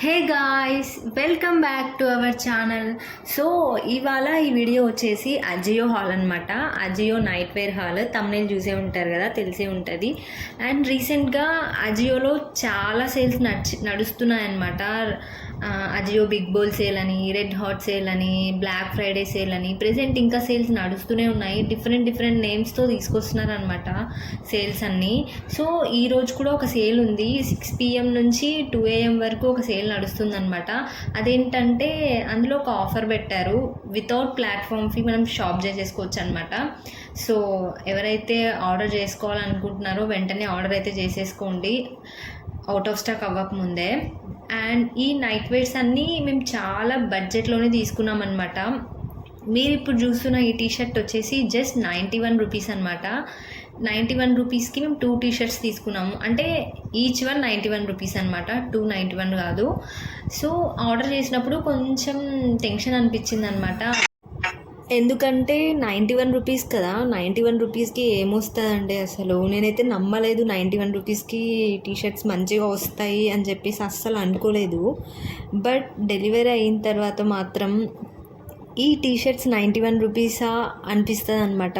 Hey guys, welcome back to our channel. So ఇవాళ ఈ video వచ్చేసి అజియో హాల్ అనమాట. Ajio night wear haul thumbnail చూసే ఉంటారు కదా, తెలిసే ఉంటుంది. అండ్ రీసెంట్గా అజియోలో చాలా సేల్స్ నడుస్తున్నాయన్నమాట. అజియో బిగ్ బోల్ సేల్ అని, రెడ్ హాట్ సేల్ అని, బ్లాక్ ఫ్రైడే సేల్ అని, ప్రెజెంట్ ఇంకా సేల్స్ నడుస్తూనే ఉన్నాయి. డిఫరెంట్ నేమ్స్తో తీసుకొస్తున్నారు అనమాట సేల్స్ అన్నీ. సో ఈరోజు కూడా ఒక సేల్ ఉంది. 6 PM నుంచి 2 AM వరకు ఒక సేల్ నడుస్తుందన్నమాట. అదేంటంటే అందులో ఒక ఆఫర్ పెట్టారు. వితౌట్ ప్లాట్ఫామ్ ఫీ మనం షాప్ చేసేసుకోవచ్చు అనమాట. సో ఎవరైతే ఆర్డర్ చేసుకోవాలనుకుంటున్నారో వెంటనే ఆర్డర్ అయితే చేసేసుకోండి, అవుట్ ఆఫ్ స్టాక్ అవ్వకముందే. అండ్ ఈ నైట్ వేర్స్ అన్నీ మేము చాలా బడ్జెట్లోనే తీసుకున్నాం అనమాట. మీరు ఇప్పుడు చూస్తున్న ఈ టీషర్ట్ వచ్చేసి జస్ట్ 91 రూపీస్ అనమాట. 91 రూపీస్కి మేము 2 టీషర్ట్స్ తీసుకున్నాము. అంటే ఈచ్ వన్ 91 రూపీస్ అనమాట, 291 కాదు. సో ఆర్డర్ చేసినప్పుడు కొంచెం టెన్షన్ అనిపించింది అనమాట. ఎందుకంటే 91 రూపీస్ కదా, 91 రూపీస్కి ఏమొస్తుందండి అసలు. నేనైతే నమ్మలేదు 91 రూపీస్కి టీషర్ట్స్ మంచిగా వస్తాయి అని చెప్పేసి అస్సలు అనుకోలేదు. బట్ డెలివరీ అయిన తర్వాత మాత్రం ఈ టీషర్ట్స్ 91 రూపీసా అనిపిస్తుంది అనమాట.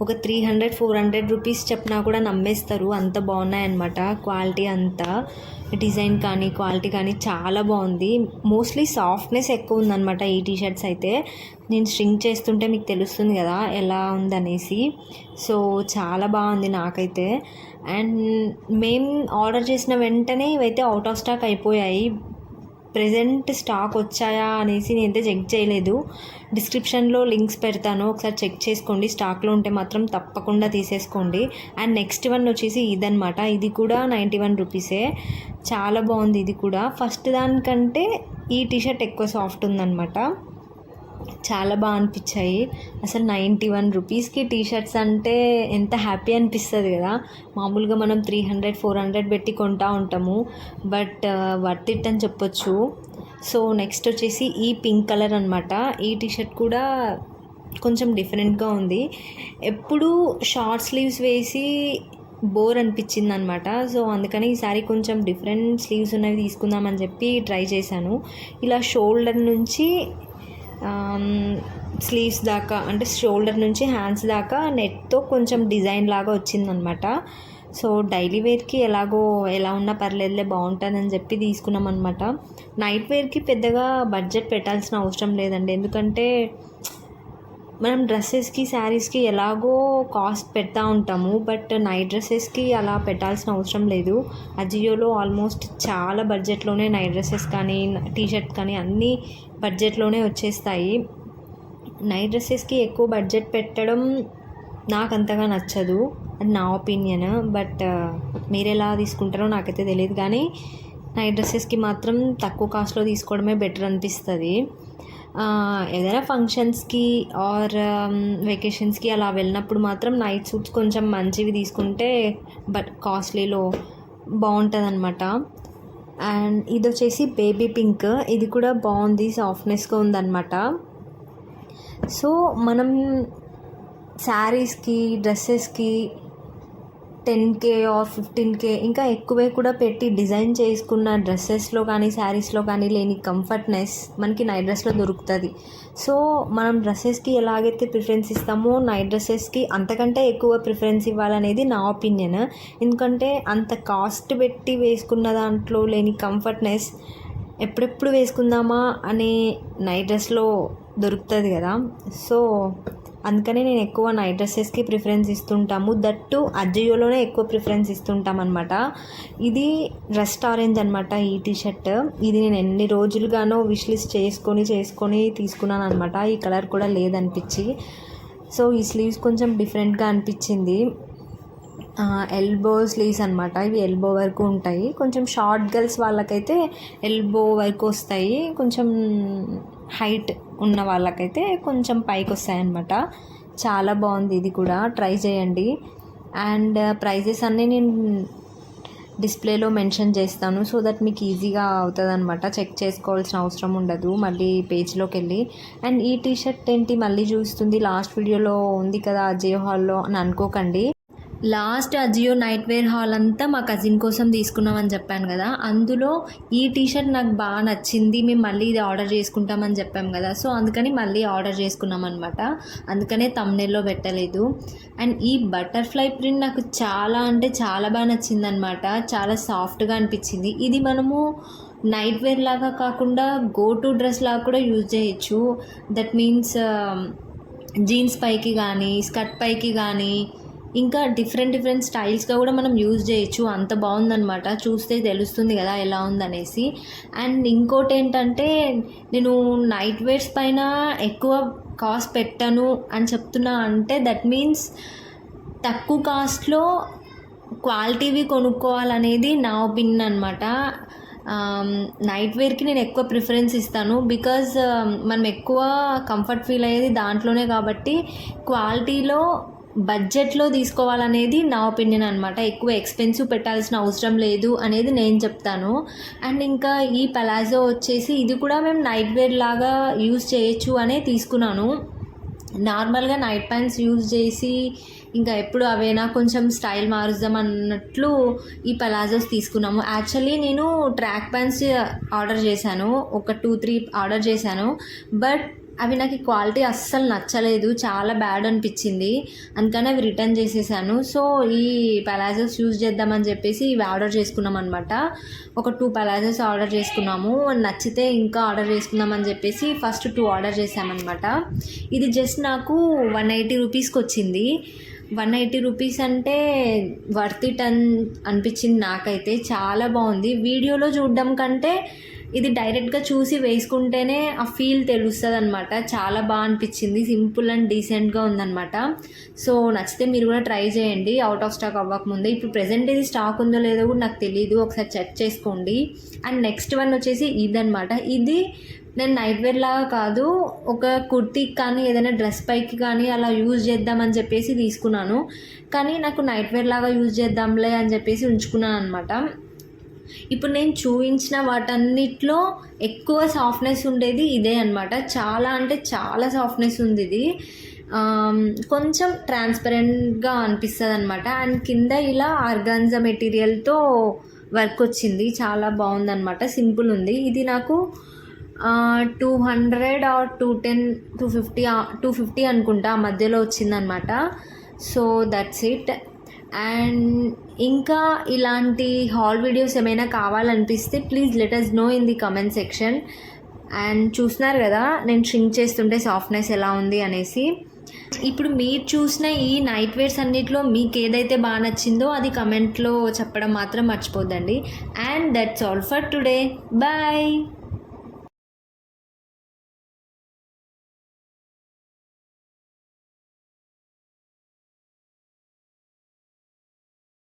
ఒక 300-400 రూపీస్ చెప్పినా కూడా నమ్మేస్తారు, అంత బాగున్నాయన్నమాట. క్వాలిటీ అంతా, డిజైన్ కానీ క్వాలిటీ కానీ చాలా బాగుంది. మోస్ట్లీ సాఫ్ట్నెస్ ఎక్కువ ఉందన్నమాట ఈ టీషర్ట్స్ అయితే. నేను స్ట్రింగ్ చేస్తుంటే మీకు తెలుస్తుంది కదా ఎలా ఉందనేసి. సో చాలా బాగుంది నాకైతే. అండ్ మేము ఆర్డర్ చేసిన వెంటనే ఇవైతే అవుట్ ఆఫ్ స్టాక్ అయిపోయాయి. ప్రెజెంట్ స్టాక్ వచ్చాయా అనేసి నేనైతే చెక్ చేయలేదు. డిస్క్రిప్షన్లో లింక్స్ పెడతాను, ఒకసారి చెక్ చేసుకోండి. స్టాక్లో ఉంటే మాత్రం తప్పకుండా తీసేసుకోండి. అండ్ నెక్స్ట్ వన్ వచ్చేసి ఇదనమాట. ఇది కూడా 91 రూపీసే. చాలా బాగుంది ఇది కూడా. ఫస్ట్ దానికంటే ఈ టీషర్ట్ ఎక్కువ సాఫ్ట్ ఉందన్నమాట. చాలా బాగా అనిపించాయి అసలు. 91 రూపీస్కి టీషర్ట్స్ అంటే ఎంత హ్యాపీ అనిపిస్తుంది కదా. మామూలుగా మనం 300-400 పెట్టి కొంటా ఉంటాము, బట్ వర్త్ ఇట్ అని చెప్పొచ్చు. సో నెక్స్ట్ వచ్చేసి ఈ పింక్ కలర్ అనమాట. ఈ టీషర్ట్ కూడా కొంచెం డిఫరెంట్గా ఉంది. ఎప్పుడు షార్ట్ స్లీవ్స్ వేసి బోర్ అనిపించింది అనమాట. సో అందుకని ఈసారి కొంచెం డిఫరెంట్ స్లీవ్స్ ఉన్నవి తీసుకుందామని చెప్పి ట్రై చేశాను. ఇలా షోల్డర్ నుంచి స్లీవ్స్ దాకా, అంటే షోల్డర్ నుంచి హ్యాండ్స్ దాకా నెట్తో కొంచెం డిజైన్ లాగా వచ్చిందనమాట. సో డైలీ వేర్కి ఎలా ఉన్నా పర్లేదులే, బాగుంటుందని చెప్పి తీసుకున్నాం అనమాట. నైట్ వేర్కి పెద్దగా బడ్జెట్ పెట్టాల్సిన అవసరం లేదండి, ఎందుకంటే మనం డ్రెస్సెస్కి శారీస్కి ఎలాగో కాస్ట్ పెడతా ఉంటాము. బట్ నైట్ డ్రెస్సెస్కి అలా పెట్టాల్సిన అవసరం లేదు. అజియోలో ఆల్మోస్ట్ చాలా బడ్జెట్లోనే నైట్ డ్రెస్సెస్ కానీ టీషర్ట్ కానీ అన్నీ బడ్జెట్లోనే వచ్చేస్తాయి. నైట్ డ్రెస్సెస్కి ఎక్కువ బడ్జెట్ పెట్టడం నాకు అంతగా నచ్చదు, అది నా ఒపీనియన్. బట్ మీరు ఎలా తీసుకుంటారో నాకైతే తెలియదు, కానీ నైట్ డ్రెస్సెస్కి మాత్రం తక్కువ కాస్ట్లో తీసుకోవడమే బెటర్ అనిపిస్తుంది. ఏదైనా ఫంక్షన్స్కి ఆర్ వెకేషన్స్కి అలా వెళ్ళినప్పుడు మాత్రం నైట్ సూట్స్ కొంచెం మంచివి తీసుకుంటే బట్ కాస్ట్లీలో బాగుంటుంది అనమాట. అండ్ ఇది వచ్చేసి బేబీ పింక్. ఇది కూడా బాగుంది, సాఫ్ట్నెస్గా ఉందన్నమాట. సో మనం శారీస్కి డ్రెస్సెస్కి 10K ఆర్ 15K ఇంకా ఎక్కువే కూడా పెట్టి డిజైన్ చేసుకున్న డ్రెస్సెస్లో కానీ శారీస్లో కానీ లేని కంఫర్ట్నెస్ మనకి నైట్ డ్రెస్లో దొరుకుతుంది. సో మనం డ్రెస్సెస్కి ఎలాగైతే ప్రిఫరెన్స్ ఇస్తామో నైట్ డ్రెస్సెస్కి అంతకంటే ఎక్కువ ప్రిఫరెన్స్ ఇవ్వాలనేది నా ఒపీనియన్. ఎందుకంటే అంత కాస్ట్ పెట్టి వేసుకున్న దాంట్లో లేని కంఫర్ట్నెస్ ఎప్పుడెప్పుడు వేసుకుందామా అనే నైట్ డ్రెస్లో దొరుకుతుంది కదా. సో అందుకనే నేను ఎక్కువ నైట్ డ్రెస్సెస్కి ప్రిఫరెన్స్ ఇస్తుంటాము. దట్టు అజియోలోనే ఎక్కువ ప్రిఫరెన్స్ ఇస్తుంటాం అనమాట. ఇది రస్ట్ ఆరెంజ్ అనమాట ఈ టీషర్ట్. ఇది నేను ఎన్ని రోజులుగానో విష్ లిస్ట్ చేసుకొని తీసుకున్నాను అనమాట. ఈ కలర్ కూడా లేదనిపించి. సో ఈ స్లీవ్స్ కొంచెం డిఫరెంట్గా అనిపించింది. ఎల్బో స్లీవ్స్ అనమాట. ఇవి ఎల్బో వరకు ఉంటాయి. కొంచెం షార్ట్ గర్ల్స్ వాళ్ళకైతే ఎల్బో వరకు వస్తాయి, కొంచెం హైట్ ఉన్న వాళ్ళకైతే కొంచెం పైకి వస్తాయన్నమాట. చాలా బాగుంది, ఇది కూడా ట్రై చేయండి. అండ్ ప్రైజెస్ అన్నీ నేను డిస్ప్లేలో మెన్షన్ చేస్తాను, సో దట్ మీకు ఈజీగా అవుతుంది అనమాట. చెక్ చేసుకోవాల్సిన అవసరం ఉండదు మళ్ళీ పేజ్లోకి వెళ్ళి. అండ్ ఈ టీషర్ట్ ఏంటి మళ్ళీ చూస్తుంది, లాస్ట్ వీడియోలో ఉంది కదా అజయ్ హాల్లో అని అనుకోకండి. Last Ajio night wear haul అంతా మా కజిన్ కోసం తీసుకున్నామని చెప్పాను కదా, అందులో ఈ టీషర్ట్ నాకు బాగా నచ్చింది, మేము మళ్ళీ ఇది ఆర్డర్ చేసుకుంటామని చెప్పాం కదా, సో అందుకని మళ్ళీ ఆర్డర్ చేసుకున్నాం అనమాట. అందుకనే థంబ్నెయిల్లో పెట్టలేదు. అండ్ ఈ బటర్ఫ్లై ప్రింట్ నాకు చాలా అంటే చాలా బాగా నచ్చిందనమాట. చాలా సాఫ్ట్గా అనిపించింది. ఇది మనము నైట్ వేర్ లాగా కాకుండా గో టు డ్రెస్ లాగా కూడా యూజ్ చేయొచ్చు. దట్ మీన్స్ జీన్స్ పైకి కానీ స్కర్ట్ పైకి కానీ ఇంకా డిఫరెంట్ స్టైల్స్గా కూడా మనం యూజ్ చేయొచ్చు. అంత బాగుందనమాట. చూస్తే తెలుస్తుంది కదా ఎలా ఉందనేసి. అండ్ ఇంకోటి ఏంటంటే, నేను నైట్ వేర్స్ పైన ఎక్కువ కాస్ట్ పెట్టను అని చెప్తున్నా అంటే దట్ మీన్స్ తక్కువ కాస్ట్లో క్వాలిటీవి కొనుక్కోవాలనేది నా ఒపీనియన్ అనమాట. నైట్ వేర్కి నేను ఎక్కువ ప్రిఫరెన్స్ ఇస్తాను. బికాజ్ మనం ఎక్కువ కంఫర్ట్ ఫీల్ అయ్యేది దాంట్లోనే కాబట్టి క్వాలిటీలో బడ్జెట్లో తీసుకోవాలనేది నా ఒపీనియన్ అనమాట. ఎక్కువ ఎక్స్పెన్సివ్ పెట్టాల్సిన అవసరం లేదు అనేది నేను చెప్తాను. అండ్ ఇంకా ఈ పలాజో వచ్చేసి ఇది కూడా మేము నైట్ వేర్ లాగా యూజ్ చేయొచ్చు అనే తీసుకున్నాను. నార్మల్గా నైట్ ప్యాంట్స్ యూజ్ చేసి ఇంకా ఎప్పుడు అవేనా కొంచెం స్టైల్ మారుద్దాం అన్నట్లు ఈ పలాజోస్ తీసుకున్నాము. యాక్చువల్లీ నేను ట్రాక్ ప్యాంట్స్ ఆర్డర్ చేశాను, ఒక 2-3 ఆర్డర్ చేశాను. బట్ అవి నాకు క్వాలిటీ అస్సలు నచ్చలేదు, చాలా బ్యాడ్ అనిపించింది. అందుకని అవి రిటర్న్ చేసేసాను. సో ఈ పలాజోస్ యూజ్ చేద్దామని చెప్పేసి ఇవి ఆర్డర్ చేసుకున్నాం అనమాట. ఒక 2 పలాజోస్ ఆర్డర్ చేసుకున్నాము. నచ్చితే ఇంకా ఆర్డర్ చేసుకుందామని చెప్పేసి ఫస్ట్ 2 ఆర్డర్ చేసామన్నమాట. ఇది జస్ట్ నాకు 180 రూపీస్కి వచ్చింది. 180 రూపీస్ అంటే వర్త్ ఇట్ అనిపించింది నాకైతే. చాలా బాగుంది. వీడియోలో చూడడం కంటే ఇది డైరెక్ట్గా చూసి వేసుకుంటేనే ఆ ఫీల్ తెలుస్తుంది అనమాట. చాలా బాగా అనిపించింది. సింపుల్ అండ్ డీసెంట్గా ఉందన్నమాట. సో నచ్చితే మీరు కూడా ట్రై చేయండి అవుట్ ఆఫ్ స్టాక్ అవ్వకముందే. ఇప్పుడు ప్రెజెంట్ ఇది స్టాక్ ఉందో లేదో కూడా నాకు తెలియదు, ఒకసారి చెక్ చేసుకోండి. అండ్ నెక్స్ట్ వన్ వచ్చేసి ఇదనమాట. ఇది నేను నైట్ వేర్ లాగా కాదు, ఒక కుర్తీకి కానీ ఏదైనా డ్రెస్ పైకి కానీ అలా యూజ్ చేద్దామని చెప్పేసి తీసుకున్నాను. కానీ నాకు నైట్ వేర్ లాగా యూజ్ చేద్దాంలే అని చెప్పేసి ఉంచుకున్నాను అనమాట. ఇప్పుడు నేను చూపించిన వాటన్నిటిలో ఎక్కువ సాఫ్ట్నెస్ ఉండేది ఇదే అనమాట. చాలా అంటే చాలా సాఫ్ట్నెస్ ఉంది ఇది. కొంచెం ట్రాన్స్పరెంట్గా అనిపిస్తుంది అనమాట. అండ్ కింద ఇలా ఆర్గాన్జా మెటీరియల్తో వర్క్ వచ్చింది. చాలా బాగుందన్నమాట. సింపుల్ ఉంది. ఇది నాకు 200 ఆర్ 210 250 అనుకుంటా ఆ మధ్యలో వచ్చిందనమాట. So that's it. అండ్ ఇంకా ఇలాంటి హాల్ వీడియోస్ ఏమైనా కావాలనిపిస్తే please let us know in the comment section. And చూస్తున్నారు కదా నేను షింక్ చేస్తుంటే సాఫ్ట్నెస్ ఎలా ఉంది అనేసి. ఇప్పుడు మీరు చూసిన ఈ నైట్ వేర్స్ అన్నిట్లో మీకు ఏదైతే బాగా నచ్చిందో అది కమెంట్లో చెప్పడం మాత్రం మర్చిపోద్దండి. And that's all for today. Bye.